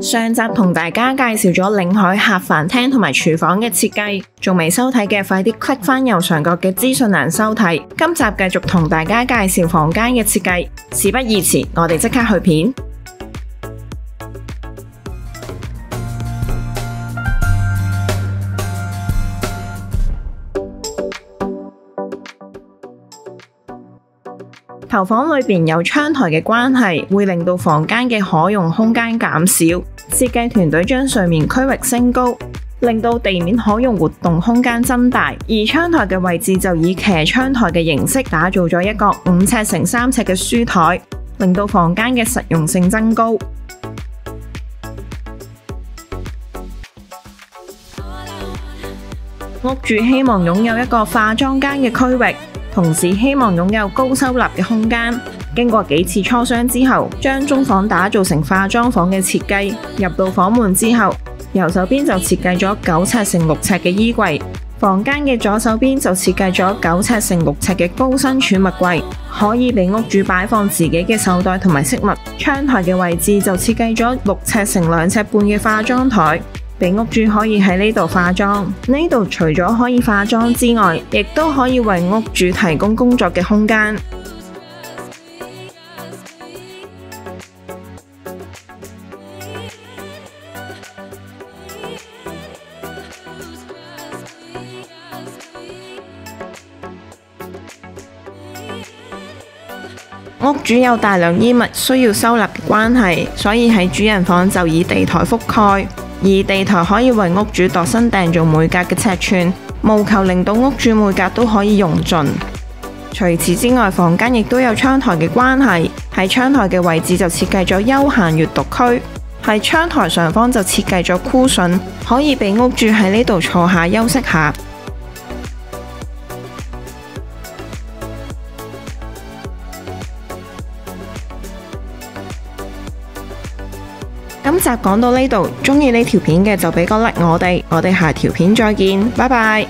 上集同大家介紹咗領海客飯廳同埋廚房嘅設計，仲未收睇嘅快啲 click 返右上角嘅資訊欄收睇。今集繼續同大家介紹房間嘅設計，事不宜遲，我哋即刻去片。頭房裏邊有窗台嘅關係，會令到房間嘅可用空間減少。設計團隊將睡眠區域升高，令到地面可用活動空間增大。而窗台嘅位置就以騎窗台嘅形式打造咗一個5尺乘3尺嘅書台，令到房間嘅實用性增高。屋主希望擁有一個化妝間嘅區域，同時希望擁有高收納嘅空間。經過幾次磋商之後，將中房打造成化妝房嘅設計。入到房門之後，右手邊就設計咗9尺乘6尺嘅衣櫃，房間嘅左手邊就設計咗9尺乘6尺嘅高身儲物櫃，可以俾屋主擺放自己嘅手袋同埋飾物。窗台嘅位置就設計咗6尺乘2尺半嘅化妝台，俾屋主可以喺呢度化妝。呢度除咗可以化妝之外，亦都可以為屋主提供工作嘅空間。屋主有大量衣物需要收納嘅關係，所以喺主人房就以地台覆蓋，而地台可以為屋主度身訂造每格嘅尺寸，務求令到屋主每格都可以用盡。除此之外，房間亦都有窗台嘅關係，喺窗台嘅位置就設計咗休閒閱讀區，喺窗台上方就設計咗cushion，可以俾屋主喺呢度坐下休息下。今集講到呢度，鍾意呢條片嘅就俾個 like我哋下條片再見，拜拜。